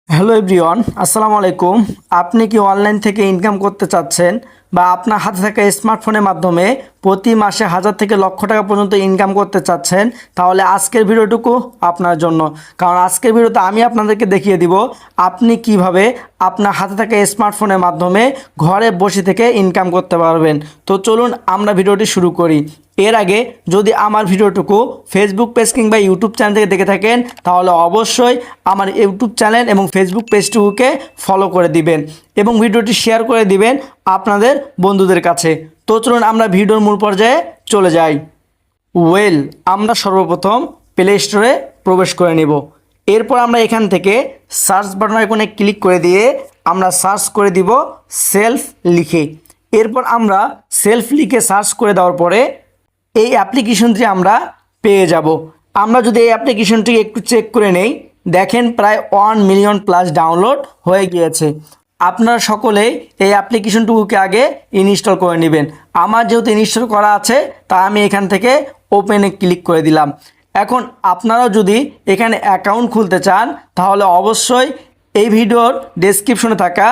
Hello everyone, আসসালামু আলাইকুম। আপনি কি অনলাইন থেকে ইনকাম করতে চাচ্ছেন বা আপনার হাতে থাকা স্মার্টফোনের মাধ্যমে প্রতি মাসে হাজার থেকে লক্ষ টাকা পর্যন্ত ইনকাম করতে চাচ্ছেন? তাহলে আজকের ভিডিওটুকু আপনার জন্য। কারণ আজকের ভিডিওতে আমি আপনাদেরকে দেখিয়ে দিব আপনি কিভাবে আপনার হাতে থাকা স্মার্টফোনের মাধ্যমে ঘরে বসে থেকে ইনকাম করতে পারবেন। তো চলুন আমরা ভিডিওটি শুরু করি। এর আগে যদি আমার ভিডিওটুকু ফেসবুক পেজ কিংবা ইউটিউব চ্যানেল থেকে দেখে থাকেন তাহলে অবশ্যই আমার ইউটিউব চ্যানেল এবং ফেসবুক পেজটুকুকে ফলো করে দিবেন এবং ভিডিওটি শেয়ার করে দিবেন আপনাদের বন্ধুদের কাছে। তো চলুন আমরা ভিডিওর মূল পর্যায়ে চলে যাই। আমরা সর্বপ্রথম প্লে স্টোরে প্রবেশ করে নেব। এরপর আমরা এখান থেকে সার্চ বাটন আইকনে ক্লিক করে দিয়ে আমরা সার্চ করে দিব সেলফ লিখে। এরপর আমরা সেলফ লিখে সার্চ করে দেওয়ার পরে এই অ্যাপ্লিকেশনটি আমরা পেয়ে যাব। আমরা যদি এই অ্যাপ্লিকেশনটি একটু চেক করে নেই, দেখেন প্রায় 1 মিলিয়ন প্লাস ডাউনলোড হয়ে গিয়েছে। আপনারা সকলেই এই অ্যাপ্লিকেশনটুকুকে আগে ইনস্টল করে নেবেন। আমার যেহেতু ইনস্টল করা আছে তাই আমি এখান থেকে ওপেনে ক্লিক করে দিলাম। এখন আপনারাও যদি এখানে অ্যাকাউন্ট খুলতে চান তাহলে অবশ্যই এই ভিডিওর ডেসক্রিপশনে থাকা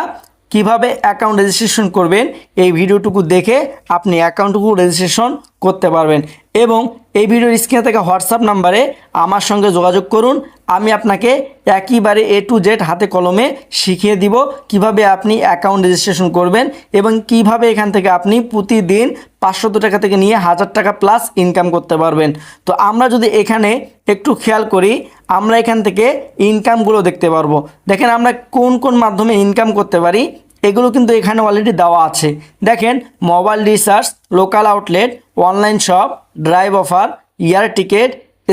কিভাবে অ্যাকাউন্ট রেজিস্ট্রেশন করবেন এই ভিডিওটুকু দেখে আপনি অ্যাকাউন্টটুকু রেজিস্ট্রেশন করতে পারবেন এবং এই ভিডিওর স্ক্রিনে থাকা হোয়াটসঅ্যাপ নাম্বারে আমার সঙ্গে যোগাযোগ করুন। আমি আপনাকে একেবারে A to Z হাতে কলমে শিখিয়ে দিব কিভাবে আপনি অ্যাকাউন্ট রেজিস্ট্রেশন করবেন এবং কিভাবে এখান থেকে আপনি প্রতিদিন 500 টাকা থেকে নিয়ে 1000 টাকা প্লাস ইনকাম করতে পারবেন। তো আমরা যদি এখানে একটু খেয়াল করি, আমরা এখান থেকে ইনকামগুলো দেখতে পারবো। দেখেন আমরা কোন কোন মাধ্যমে ইনকাম করতে পারি এগুলো কিন্তু এখানে অলরেডি দেওয়া আছে। দেখেন mobile recharge, local outlet, online shop, drive offer, air ticket,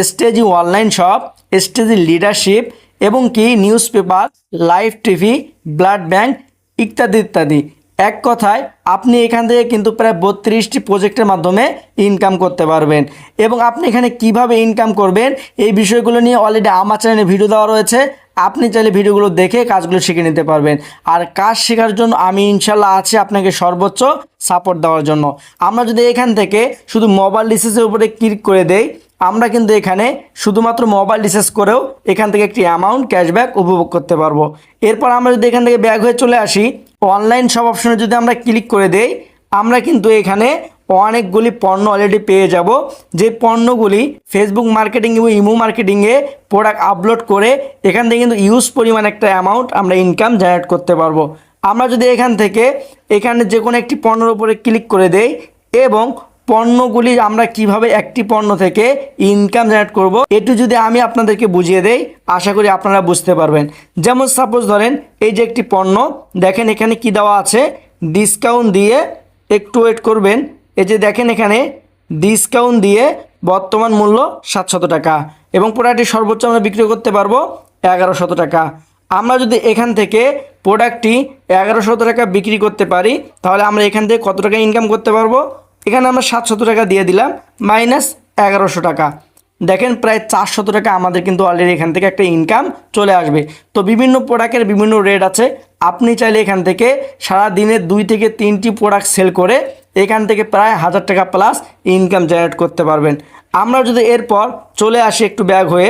স্টেজি অনলাইন শপ, স্টেজি লিডারশিপ এবং কি newspaper, live TV, blood bank ইত্যাদি ইত্যাদি। এক কথায় আপনি এখান থেকে কিন্তু প্রায় 32টি প্রজেক্টের মাধ্যমে ইনকাম করতে পারবেন এবং আপনি এখানে কিভাবে ইনকাম করবেন এই বিষয়গুলো নিয়ে অলরেডি আমার চ্যানেলে ভিডিও দেওয়া রয়েছে। আপনি চাইলে ভিডিওগুলো দেখে কাজগুলো শিখে নিতে পারবেন। আর কাজ শেখার জন্য আমি ইনশাল্লাহ আছি আপনাকে সর্বোচ্চ সাপোর্ট দেওয়ার জন্য। আমরা যদি এখান থেকে শুধু মোবাইল রিচার্জের উপরে ক্লিক করে দেই, আমরা কিন্তু এখানে শুধুমাত্র মোবাইল রিচার্জ করেও এখান থেকে একটি অ্যামাউন্ট ক্যাশব্যাক উপভোগ করতে পারবো। এরপর আমরা যদি এখান থেকে ব্যাক হয়ে চলে আসি, অনলাইন সব অপশনে যদি আমরা ক্লিক করে দেই, আমরা কিন্তু এখানে অনেকগুলি পণ্য অলরেডি পেয়ে যাব। যে পণ্যগুলি ফেসবুক মার্কেটিং এবং ইমো মার্কেটিংয়ে প্রোডাক্ট আপলোড করে এখান থেকে কিন্তু ইউজ পরিমাণ একটা অ্যামাউন্ট আমরা ইনকাম জেনারেট করতে পারবো। আমরা যদি এখান থেকে এখানে যে কোনো একটি পণ্যের উপরে ক্লিক করে দেই এবং পণ্যগুলি আমরা কিভাবে একটি পণ্য থেকে ইনকাম জেনারেট করব একটু যদি আমি আপনাদেরকে বুঝিয়ে দেই, আশা করি আপনারা বুঝতে পারবেন। যেমন সাপোজ ধরেন এই যে একটি পণ্য, দেখেন এখানে কি দেওয়া আছে, ডিসকাউন্ট দিয়ে, একটু ওয়েট করবেন, এই যে দেখেন এখানে ডিসকাউন্ট দিয়ে বর্তমান মূল্য 700 টাকা এবং প্রোডাক্টটি সর্বোচ্চ আমরা বিক্রি করতে পারবো 1100 টাকা। আমরা যদি এখান থেকে প্রোডাক্টটি 1100 টাকা বিক্রি করতে পারি তাহলে আমরা এখান থেকে কত টাকা ইনকাম করতে পারবো? এখানে আমরা 700 টাকা দিয়ে দিলাম মাইনাস 1100 টাকা। দেখেন প্রায় 400 টাকা আমাদের কিন্তু অলরেডি এখান থেকে একটা ইনকাম চলে আসবে। তো বিভিন্ন প্রোডাক্টের বিভিন্ন রেট আছে। আপনি চাইলে এখান থেকে সারা দিনে 2 থেকে 3টি প্রোডাক্ট সেল করে এখান থেকে প্রায় 1000 টাকা প্লাস ইনকাম জেনারেট করতে পারবেন। আমরা যদি এরপর চলে আসি একটু ব্যাক হয়ে,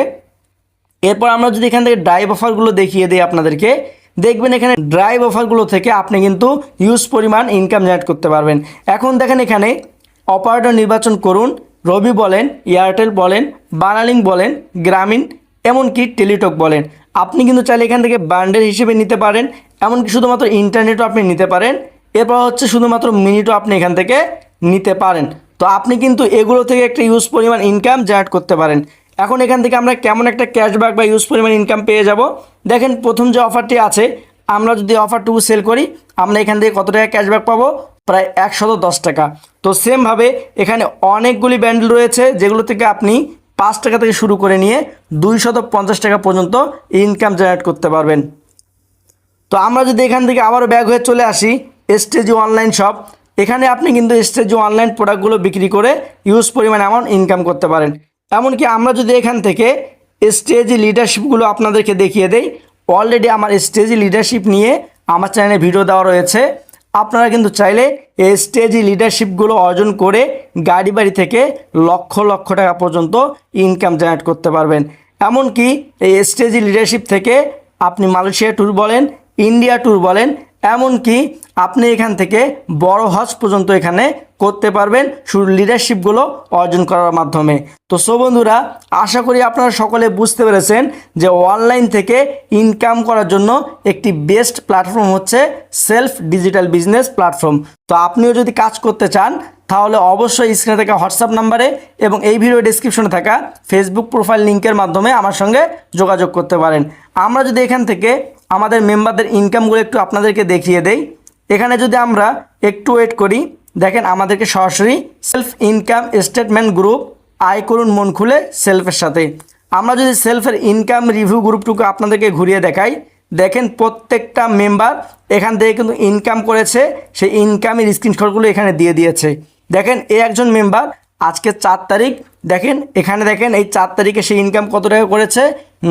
এরপর আমরা যদি এখান থেকে ড্রাইভ অফারগুলো দেখিয়ে দিই আপনাদেরকে, দেখবেন এখানে ড্রাইভ অফারগুলো থেকে আপনি কিন্তু হিউজ পরিমাণ ইনকাম জেনারেট করতে পারবেন। এখন দেখেন এখানে অপারেটর নির্বাচন করুন, রবি বলেন, এয়ারটেল বলেন, বানালিং বলেন, গ্রামীণ এমনকি টেলিটক বলেন। আপনি কিন্তু চাইলে এখান থেকে বান্ডেল হিসেবে নিতে পারেন, এমনকি শুধুমাত্র ইন্টারনেটও আপনি নিতে পারেন। এরপর হচ্ছে শুধুমাত্র মিনিটও আপনি এখান থেকে নিতে পারেন। তো আপনি কিন্তু এগুলো থেকে একটা ইউজ পরিমাণ ইনকাম জেনারেট করতে পারেন। এখন এখান থেকে আমরা কেমন একটা ক্যাশব্যাক বা ইউজ পরিমাণ ইনকাম পেয়ে যাব? দেখেন প্রথম যে অফারটি আছে, আমরা যদি অফারটুকু সেল করি আমরা এখান থেকে কত টাকা ক্যাশব্যাক পাবো? প্রায় 110 টাকা। তো সেমভাবে এখানে অনেকগুলি ব্যান্ডেল রয়েছে যেগুলো থেকে আপনি 5 টাকা থেকে শুরু করে নিয়ে 250 টাকা পর্যন্ত ইনকাম জেনারেট করতে পারবেন। তো আমরা যদি এখান থেকে আবারও ব্যাক হয়ে চলে আসি স্টেজি অনলাইন শপ, এখানে আপনি কিন্তু স্টেজি অনলাইন প্রোডাক্টগুলো বিক্রি করে ইউজ পরিমাণ অ্যামাউন্ট ইনকাম করতে পারেন। এমনকি আমরা যদি এখান থেকে স্টেজি লিডারশিপগুলো আপনাদেরকে দেখিয়ে দেই, অলরেডি আমার স্টেজি লিডারশিপ নিয়ে আমার চ্যানেলে ভিডিও দেওয়া রয়েছে। আপনারা কিন্তু চাইলে এই স্টেজি লিডারশিপগুলো অর্জন করে গাড়ি বাড়ি থেকে লক্ষ লক্ষ টাকা পর্যন্ত ইনকাম জেনারেট করতে পারবেন। এমনকি এই স্টেজি লিডারশিপ থেকে আপনি মালয়েশিয়া ট্যুর বলেন, ইন্ডিয়া ট্যুর বলেন, এমনকি আপনি এখান থেকে বড় হজ পর্যন্ত এখানে করতে পারবেন শুধু লিডারশিপগুলো অর্জন করার মাধ্যমে। তো বন্ধুরা, আশা করি আপনারা সকলে বুঝতে পেরেছেন যে অনলাইন থেকে ইনকাম করার জন্য একটি বেস্ট প্ল্যাটফর্ম হচ্ছে সেলফ ডিজিটাল বিজনেস প্ল্যাটফর্ম। তো আপনিও যদি কাজ করতে চান তাহলে অবশ্যই স্ক্রিনে থাকা হোয়াটসঅ্যাপ নাম্বারে এবং এই ভিডিও ডেসক্রিপশনে থাকা ফেসবুক প্রোফাইল লিঙ্কের মাধ্যমে আমার সঙ্গে যোগাযোগ করতে পারেন। আমরা যদি এখান থেকে আমাদের মেম্বারদের ইনকামগুলো একটু আপনাদেরকে দেখিয়ে দেই, এখানে যদি আমরা একটু ওয়েট করি, দেখেন আমাদেরকে সরাসরি সেলফ ইনকাম স্টেটমেন্ট গ্রুপ আয় করুন মন খুলে সেলফের সাথে। আমরা যদি সেলফের ইনকাম রিভিউ গ্রুপটুকু আপনাদেরকে ঘুরিয়ে দেখাই, দেখেন প্রত্যেকটা মেম্বার এখান থেকে কিন্তু ইনকাম করেছে, সেই ইনকামের স্ক্রিনশটগুলো এখানে দিয়ে দিয়েছে। দেখেন এই একজন মেম্বার আজকে 4 তারিখ, দেখেন এখানে দেখেন এই 4 তারিখে সে ইনকাম কত টাকা করেছে,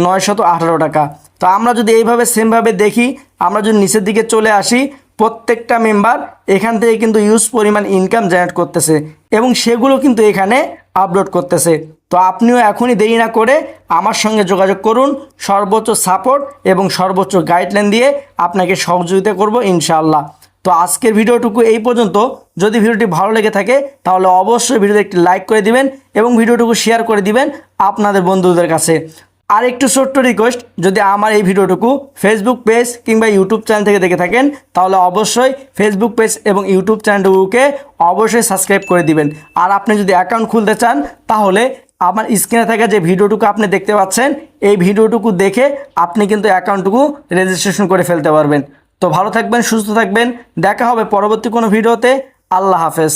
918 টাকা। তো আমরা যদি এইভাবে সেমভাবে দেখি, আমরা যদি নিচের দিকে চলে আসি, প্রত্যেকটা মেম্বার এখান থেকে কিন্তু ইউজ পরিমাণ ইনকাম জেনারেট করতেছে এবং সেগুলো কিন্তু এখানে আপলোড করতেছে। তো আপনিও এখনই দেরি না করে আমার সঙ্গে যোগাযোগ করুন, সর্বোচ্চ সাপোর্ট এবং সর্বোচ্চ গাইডলাইন দিয়ে আপনাকে সহযোগিতা করব ইনশাআল্লাহ। তো আজকের ভিডিওটুকু এই পর্যন্ত। যদি ভিডিওটি ভালো লেগে থাকে তাহলে অবশ্যই ভিডিওতে একটি লাইক করে দিবেন এবং ভিডিওটুকু শেয়ার করে দিবেন আপনাদের বন্ধুদের কাছে। আর একটু ছোট্ট রিকোয়েস্ট, যদি আমার এই ভিডিওটুকু ফেসবুক পেজ কিংবা ইউটিউব চ্যানেল থেকে দেখে থাকেন তাহলে অবশ্যই ফেসবুক পেজ এবং ইউটিউব চ্যানেলটুকুকে অবশ্যই সাবস্ক্রাইব করে দিবেন। আর আপনি যদি অ্যাকাউন্ট খুলতে চান তাহলে আমার স্ক্রিনে থাকা যে ভিডিওটুকু আপনি দেখতে পাচ্ছেন, এই ভিডিওটুকু দেখে আপনি কিন্তু অ্যাকাউন্টটুকু রেজিস্ট্রেশন করে ফেলতে পারবেন। তো ভালো থাকবেন, সুস্থ থাকবেন, দেখা হবে পরবর্তী কোনো ভিডিওতে। আল্লাহ হাফেজ।